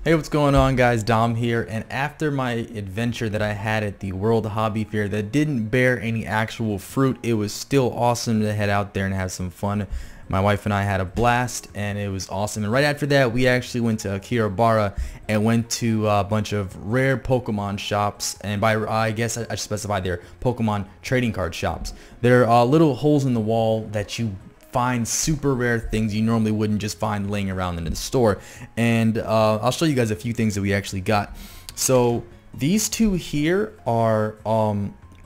Hey, what's going on, guys? Dom here, and after my adventure that I had at the World Hobby Fair that didn't bear any actual fruit, it was still awesome to head out there and have some fun. My wife and I had a blast, and it was awesome. And right after that, we actually went to Akihabara and went to a bunch of rare Pokemon shops, and by I guess I should specify they're Pokemon trading card shops. They're little holes in the wall that you find super rare things you normally wouldn't just find laying around in the store. And I'll show you guys a few things that we actually got. So these two here are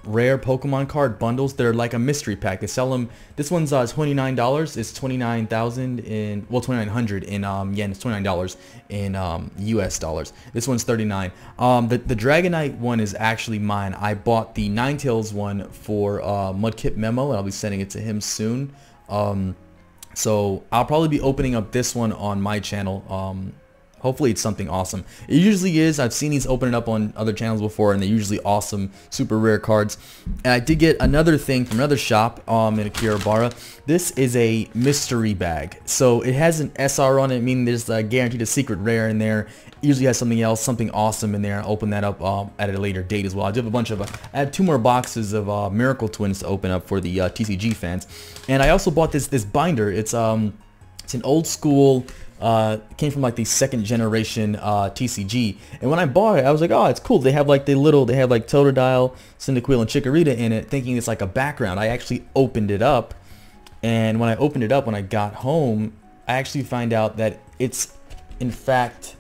rare Pokemon card bundles. They're like a mystery pack. They sell them. This one's $29. It's 29,000 in, well, 2,900 in yen. It's $29 in US dollars. This one's 39. The Dragonite one is actually mine. I bought the Ninetales one for Mudkip Memo, and I'll be sending it to him soon. So I'll probably be opening up this one on my channel. Hopefully it's something awesome. It usually is. I've seen these open it up on other channels before, and they're usually awesome, super rare cards. And I did get another thing from another shop in Akihabara. This is a mystery bag. So it has an SR on it, meaning there's guaranteed a secret rare in there. It usually has something else, something awesome in there. I'll open that up at a later date as well. I do have a bunch of, I have 2 more boxes of Miracle Twins to open up for the TCG fans. And I also bought this binder. It's an old school, came from like the 2nd generation TCG, and when I bought it, I was like, oh, it's cool. They have like they have like Totodile, Cyndaquil, and Chikorita in it, thinking it's like a background. I actually opened it up, and when I opened it up, when I got home, I actually find out that it's in fact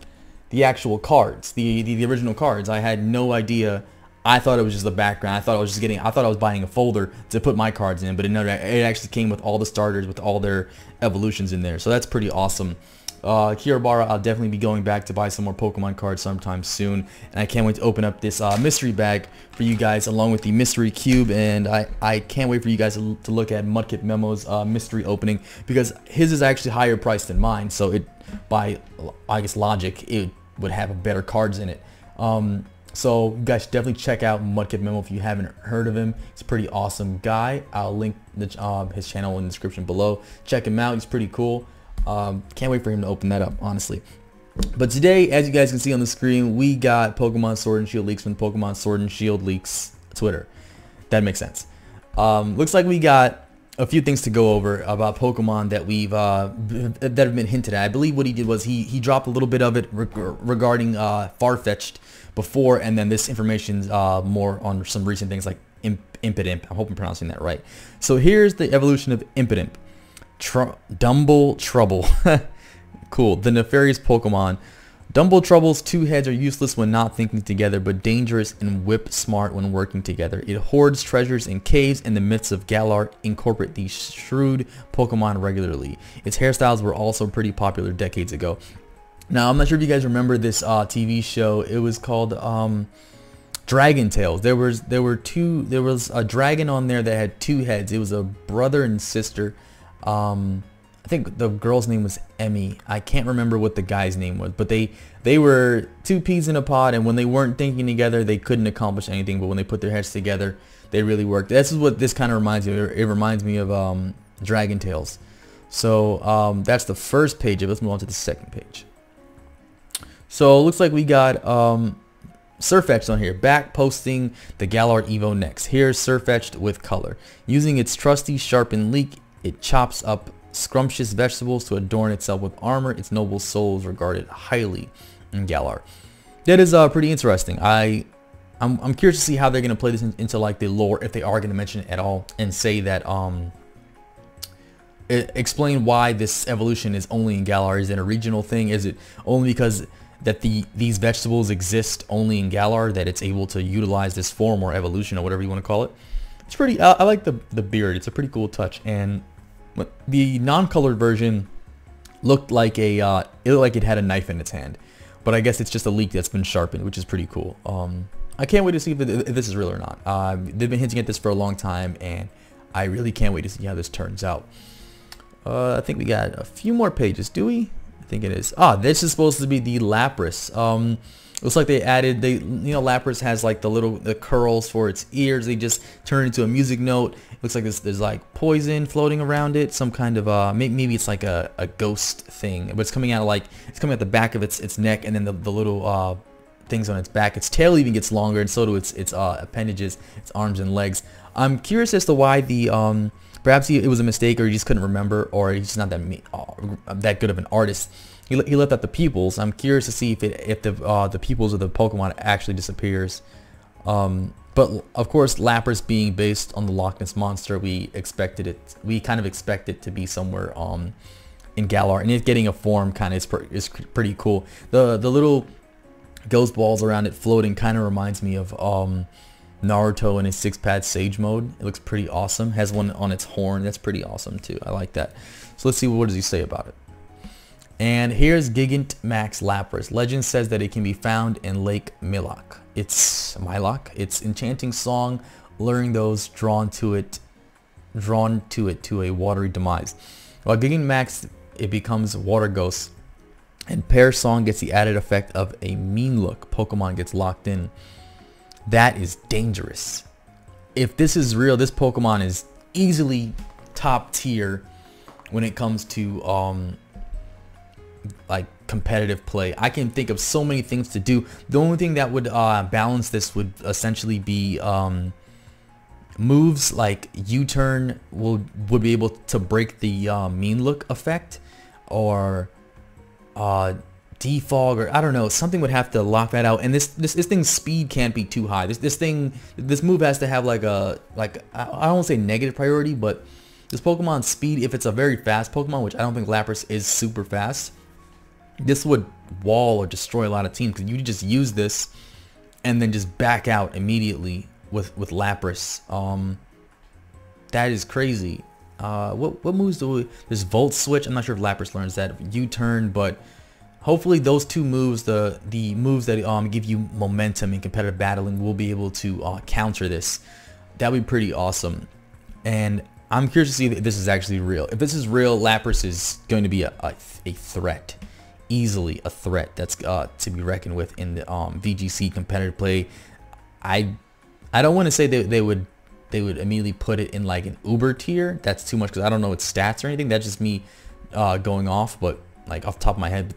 the actual cards, the original cards. I had no idea. I thought it was just the background. I thought I was buying a folder to put my cards in, but it actually came with all the starters, with all their evolutions in there. So that's pretty awesome. Akihabara, I'll definitely be going back to buy some more Pokemon cards sometime soon, and I can't wait to open up this mystery bag for you guys, along with the mystery cube. And I can't wait for you guys to look at Mudkip Memo's mystery opening, because his is actually higher priced than mine, so it, by I guess logic, it would have better cards in it. So you guys should definitely check out Mudkip Memo if you haven't heard of him. He's a pretty awesome guy. I'll link his channel in the description below. Check him out. He's pretty cool. Can't wait for him to open that up, honestly. But today, as you guys can see on the screen, we got Pokemon Sword and Shield leaks from Pokemon Sword and Shield leaks Twitter. That makes sense. Looks like we got a few things to go over about Pokemon that we've that have been hinted at. I believe what he did was he dropped a little bit of it regarding Farfetch'd before, and then this information's more on some recent things like Impidimp. I hope I'm pronouncing that right. So here's the evolution of Impidimp. Dumble Trouble. Cool. The nefarious Pokemon. Dumble Trouble's 2 heads are useless when not thinking together, but dangerous and whip smart when working together. It hoards treasures in caves, and the myths of Galar incorporate these shrewd Pokemon regularly. Its hairstyles were also pretty popular decades ago. Now, I'm not sure if you guys remember this TV show. It was called Dragon Tales. There was a dragon on there that had 2 heads. It was a brother and sister. I think the girl's name was Emmy. I can't remember what the guy's name was, but they were 2 peas in a pod, and when they weren't thinking together, they couldn't accomplish anything. But when they put their heads together, they really worked. This is what this kind of reminds me of. It reminds me of Dragon Tales. So that's the first page of it. Let's move on to the second page. So it looks like we got Surfetched on here, back posting the Galar Evo next. Here's Surfetched with color. Using its trusty sharpened leek, it chops up scrumptious vegetables to adorn itself with armor. Its noble soul is regarded highly in Galar. That is pretty interesting. I'm curious to see how they're gonna play this into like the lore, if they are gonna mention it at all, and say that explain why this evolution is only in Galar. Is it a regional thing? Is it only because that these vegetables exist only in Galar that it's able to utilize this form or evolution or whatever you want to call it? It's pretty. I like the beard. It's a pretty cool touch. And the non-colored version looked like it looked like it had a knife in its hand, but I guess it's just a leek that's been sharpened, which is pretty cool. I can't wait to see if this is real or not. They've been hinting at this for a long time, and I really can't wait to see how this turns out. I think we got a few more pages. Do we? I think it is. This is supposed to be the Lapras. Looks like they added, Lapras has like the curls for its ears. They just turn it into a music note. It looks like there's like poison floating around it, some kind of maybe it's like a ghost thing, but it's coming out the back of its neck, and then the little things on its back. Its tail even gets longer, and so do its appendages, its arms and legs. I'm curious as to why perhaps it was a mistake, or he just couldn't remember, or he's just not that good of an artist. He left out the pupils. I'm curious to see if the pupils of the Pokemon actually disappears. But of course, Lapras being based on the Loch Ness Monster, we kind of expect it to be somewhere in Galar, and it getting a form kind of is pretty cool. The little ghost balls around it floating kind of reminds me of Naruto in his 6-pad Sage mode. It looks pretty awesome. Has one on its horn. That's pretty awesome too. I like that. So let's see, what does he say about it. And here's Gigantamax Lapras. Legend says that it can be found in Lake Milok. It's enchanting song, luring those drawn to it to a watery demise. While Gigantamax, it becomes water ghost, and Pear Song gets the added effect of a mean look. Pokemon gets locked in. That is dangerous. If this is real, this Pokemon is easily top tier when it comes to like competitive play. I can think of so many things to do. The only thing that would balance this would essentially be moves like U-turn would be able to break the mean look effect, or defog, or I don't know, something would have to lock that out. And this thing's speed can't be too high. This move has to have like I don't want to say negative priority, but this Pokemon's speed, if it's a very fast Pokemon, which I don't think Lapras is super fast, this would wall or destroy a lot of teams, because you just use this and then just back out immediately with Lapras. That is crazy. What moves there's Volt Switch. I'm not sure if Lapras learns that. U-turn, but hopefully those two moves, the moves that give you momentum in competitive battling, will be able to counter this. That would be pretty awesome. And I'm curious to see if this is actually real. If this is real, Lapras is going to be a threat. Easily a threat that's to be reckoned with in the VGC competitive play. I don't want to say they would immediately put it in like an Uber tier. That's too much, because I don't know its stats or anything. That's just me going off, but like off the top of my head,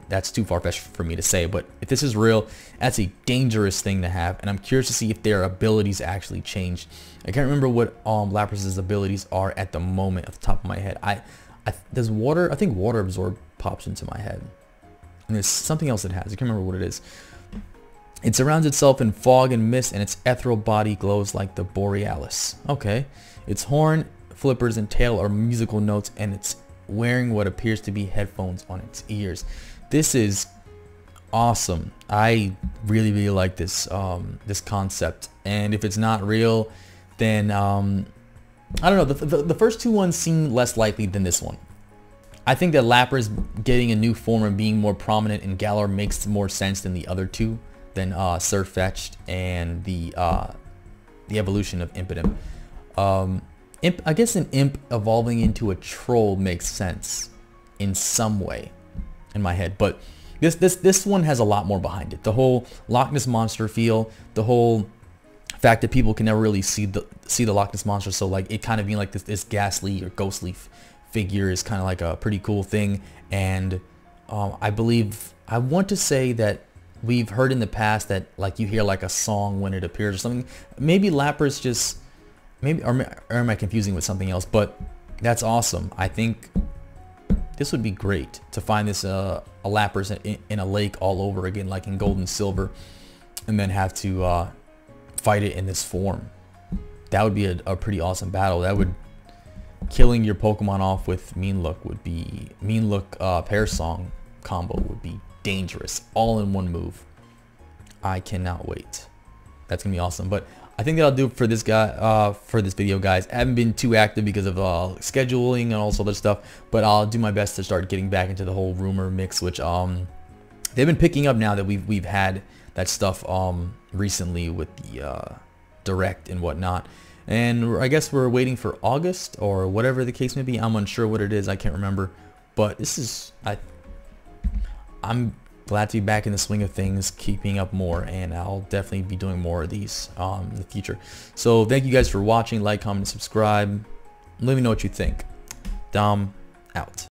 that's too far-fetched for me to say. But if this is real, that's a dangerous thing to have, and I'm curious to see if their abilities actually change. I can't remember what Lapras's abilities are at the moment off the top of my head. I think Water Absorb pops into my head. And there's something else it has. I can't remember what it is. It surrounds itself in fog and mist, and its ethereal body glows like the Borealis. Okay. Its horn, flippers, and tail are musical notes, and it's wearing what appears to be headphones on its ears. This is awesome. I really, really like this this concept. And if it's not real, then I don't know. The first two ones seem less likely than this one. I think that Lapras getting a new form and being more prominent in Galar makes more sense than the other two, than Surfetch'd and the evolution of Impidimp. I guess an Imp evolving into a Troll makes sense in some way in my head, but this one has a lot more behind it. The whole Loch Ness Monster feel, the whole fact that people can never really see the Loch Ness Monster, so like it kind of being like this ghastly or ghostly figure is kind of like a pretty cool thing. And I want to say that we've heard in the past that like you hear like a song when it appears or something. Maybe Lapras just or am I confusing with something else? But that's awesome. I think this would be great to find this a Lapras in a lake all over again, like in Gold and Silver, and then have to fight it in this form. That would be a pretty awesome battle. That would killing your Pokemon off with Mean Look Pear Song combo would be dangerous, all in one move. I cannot wait. That's gonna be awesome. But I think that'll do it for this video, guys. I haven't been too active because of scheduling and all this other stuff, but I'll do my best to start getting back into the whole rumor mix, which they've been picking up now that we've had that stuff recently with the direct and whatnot. And I guess we're waiting for August or whatever the case may be. I'm unsure what it is. I can't remember. But this is, I'm glad to be back in the swing of things, keeping up more, and I'll definitely be doing more of these in the future. So thank you guys for watching. Like, comment, and subscribe. Let me know what you think. Dom out.